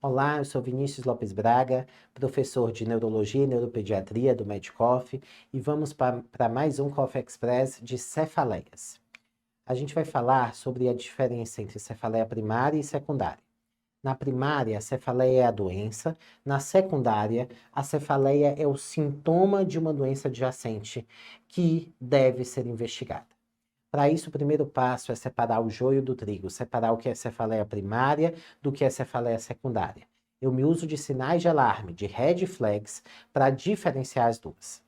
Olá, eu sou Vinícius Lopes Braga, professor de Neurologia e Neuropediatria do Medcoff, e vamos para mais um Coffee Express de cefaleias. A gente vai falar sobre a diferença entre cefaleia primária e secundária. Na primária, a cefaleia é a doença, na secundária, a cefaleia é o sintoma de uma doença adjacente que deve ser investigada. Para isso, o primeiro passo é separar o joio do trigo, separar o que é cefaleia primária do que é cefaleia secundária. Eu me uso de sinais de alarme, de red flags, para diferenciar as duas.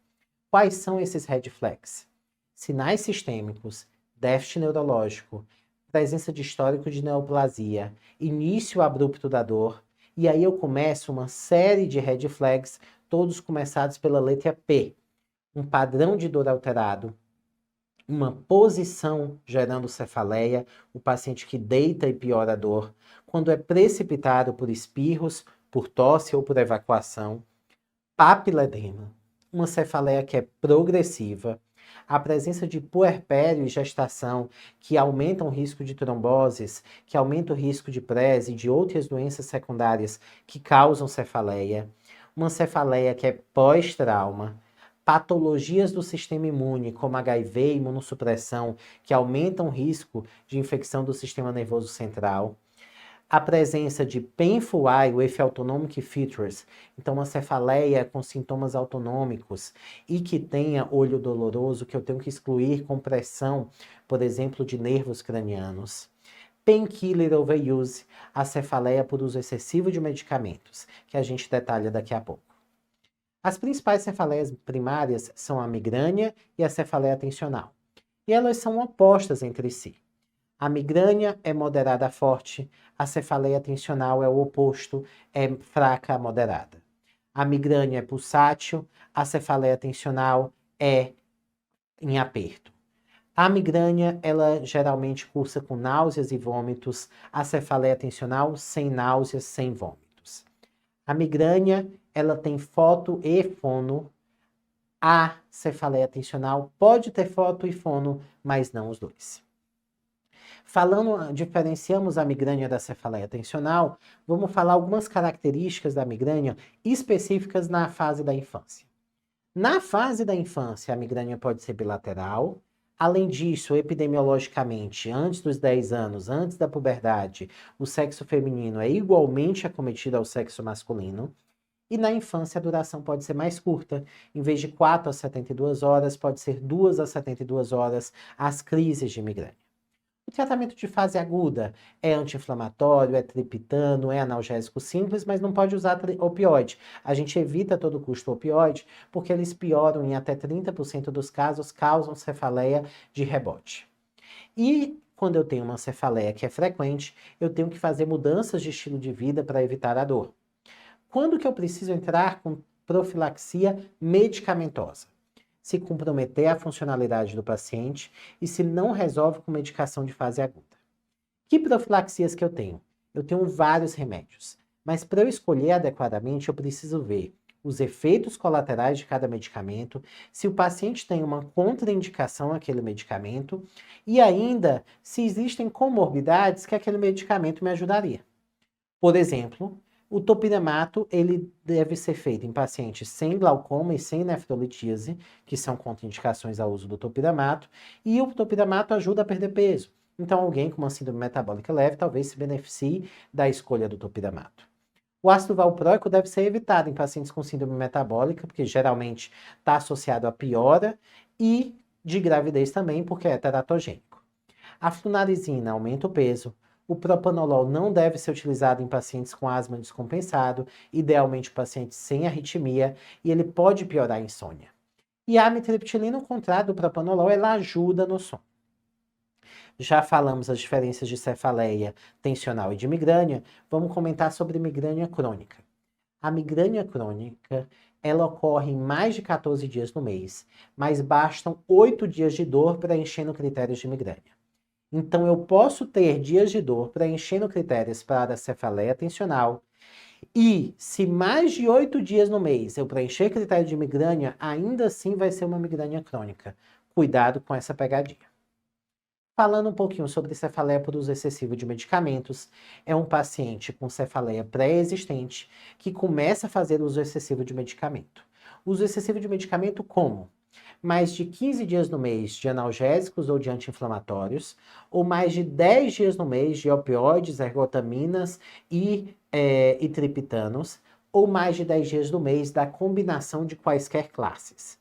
Quais são esses red flags? Sinais sistêmicos, déficit neurológico, presença de histórico de neoplasia, início abrupto da dor, e aí eu começo uma série de red flags, todos começados pela letra P. Um padrão de dor alterado, uma posição gerando cefaleia, o paciente que deita e piora a dor, quando é precipitado por espirros, por tosse ou por evacuação, papiledema, uma cefaleia que é progressiva, a presença de puerpério e gestação que aumentam o risco de tromboses, que aumentam o risco de prese e de outras doenças secundárias que causam cefaleia, uma cefaleia que é pós-trauma, patologias do sistema imune, como HIV e imunossupressão, que aumentam o risco de infecção do sistema nervoso central. A presença de painful eye with autonomic features, então uma cefaleia com sintomas autonômicos e que tenha olho doloroso, que eu tenho que excluir compressão, por exemplo, de nervos cranianos. Painkiller overuse, a cefaleia por uso excessivo de medicamentos, que a gente detalha daqui a pouco. As principais cefaleias primárias são a migrânia e a cefaleia tensional. E elas são opostas entre si. A migrânia é moderada a forte, a cefaleia tensional é o oposto, é fraca a moderada. A migrânia é pulsátil, a cefaleia tensional é em aperto. A migrânia, ela geralmente cursa com náuseas e vômitos, a cefaleia tensional sem náuseas, sem vômitos. A migrânia, ela tem foto e fono. A cefaleia tensional pode ter foto e fono, mas não os dois. Diferenciamos a migrânia da cefaleia tensional, vamos falar algumas características da migrânia específicas na fase da infância. Na fase da infância, a migrânia pode ser bilateral. Além disso, epidemiologicamente, antes dos 10 anos, antes da puberdade, o sexo feminino é igualmente acometido ao sexo masculino. E na infância a duração pode ser mais curta. Em vez de 4 a 72 horas, pode ser 2 a 72 horas as crises de migrânia. O tratamento de fase aguda é anti-inflamatório, é triptano, é analgésico simples, mas não pode usar opioide. A gente evita a todo custo o opioide porque eles pioram em até 30% dos casos, causam cefaleia de rebote. E quando eu tenho uma cefaleia que é frequente, eu tenho que fazer mudanças de estilo de vida para evitar a dor. Quando que eu preciso entrar com profilaxia medicamentosa? Se comprometer a funcionalidade do paciente e se não resolve com medicação de fase aguda. Que profilaxias que eu tenho? Eu tenho vários remédios, mas para eu escolher adequadamente eu preciso ver os efeitos colaterais de cada medicamento, se o paciente tem uma contraindicação àquele medicamento e ainda se existem comorbidades que aquele medicamento me ajudaria. Por exemplo, o topiramato, ele deve ser feito em pacientes sem glaucoma e sem nefrolitíase, que são contraindicações ao uso do topiramato, e o topiramato ajuda a perder peso. Então, alguém com uma síndrome metabólica leve talvez se beneficie da escolha do topiramato. O ácido valproico deve ser evitado em pacientes com síndrome metabólica, porque geralmente está associado a piora, e de gravidez também, porque é teratogênico. A flunarizina aumenta o peso. O propanolol não deve ser utilizado em pacientes com asma descompensado, idealmente pacientes sem arritmia, e ele pode piorar a insônia. E a amitriptilina, ao contrário do propanolol, ela ajuda no sono. Já falamos as diferenças de cefaleia tensional e de migrânia, vamos comentar sobre migrânia crônica. A migrânia crônica, ela ocorre em mais de 14 dias no mês, mas bastam 8 dias de dor preenchendo critérios de migrânia. Então, eu posso ter dias de dor preenchendo critérios para a cefaleia tensional e, se mais de 8 dias no mês eu preencher critério de migrânia, ainda assim vai ser uma migrânia crônica. Cuidado com essa pegadinha. Falando um pouquinho sobre cefaleia por uso excessivo de medicamentos, é um paciente com cefaleia pré-existente que começa a fazer uso excessivo de medicamento. Uso excessivo de medicamento como? Mais de 15 dias no mês de analgésicos ou de anti-inflamatórios, ou mais de 10 dias no mês de opioides, ergotaminas e triptanos, ou mais de 10 dias no mês da combinação de quaisquer classes.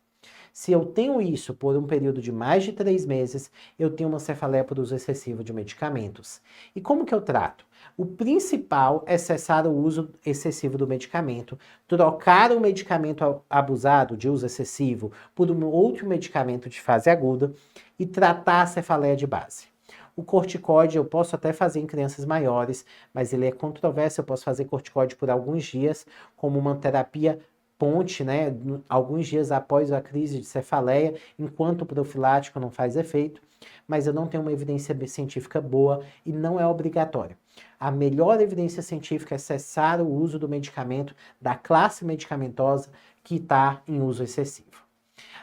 Se eu tenho isso por um período de mais de 3 meses, eu tenho uma cefaleia por uso excessivo de medicamentos. E como que eu trato? O principal é cessar o uso excessivo do medicamento, trocar o medicamento abusado de uso excessivo por um outro medicamento de fase aguda e tratar a cefaleia de base. O corticóide eu posso até fazer em crianças maiores, mas ele é controverso, eu posso fazer corticóide por alguns dias como uma terapia ponte, né, alguns dias após a crise de cefaleia, enquanto o profilático não faz efeito, mas eu não tenho uma evidência científica boa e não é obrigatório. A melhor evidência científica é cessar o uso do medicamento da classe medicamentosa que está em uso excessivo.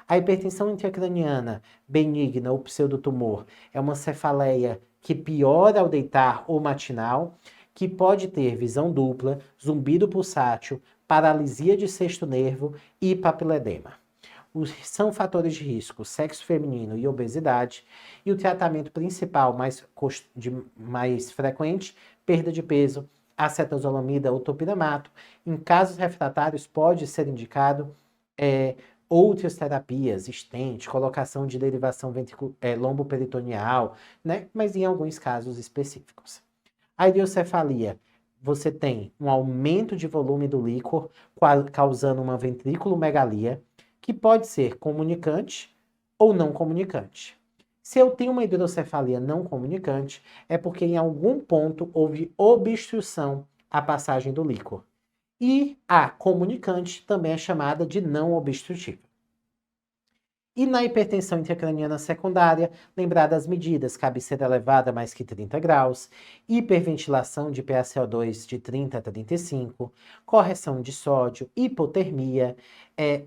A hipertensão intracraniana benigna ou pseudotumor é uma cefaleia que piora ao deitar ou matinal, que pode ter visão dupla, zumbido pulsátil, paralisia de sexto nervo e papiledema. São fatores de risco sexo feminino e obesidade, e o tratamento principal mais frequente, perda de peso, acetazolamida ou topiramato. Em casos refratários pode ser indicado outras terapias, stent, colocação de derivação lomboperitoneal, né? Mas em alguns casos específicos. A hidrocefalia, você tem um aumento de volume do líquor, causando uma ventriculomegalia, que pode ser comunicante ou não comunicante. Se eu tenho uma hidrocefalia não comunicante, é porque em algum ponto houve obstrução à passagem do líquor. E a comunicante também é chamada de não obstrutiva. E na hipertensão intracraniana secundária, lembrar das medidas: cabeceira elevada mais que 30 graus, hiperventilação de PaCO2 de 30 a 35, correção de sódio, hipotermia,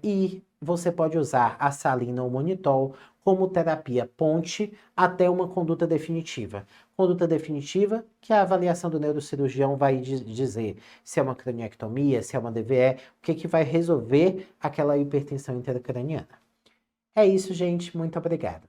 e você pode usar a salina ou manitol como terapia ponte até uma conduta definitiva. Conduta definitiva, que a avaliação do neurocirurgião vai dizer se é uma craniectomia, se é uma DVE, o que vai resolver aquela hipertensão intracraniana. É isso, gente. Muito obrigado.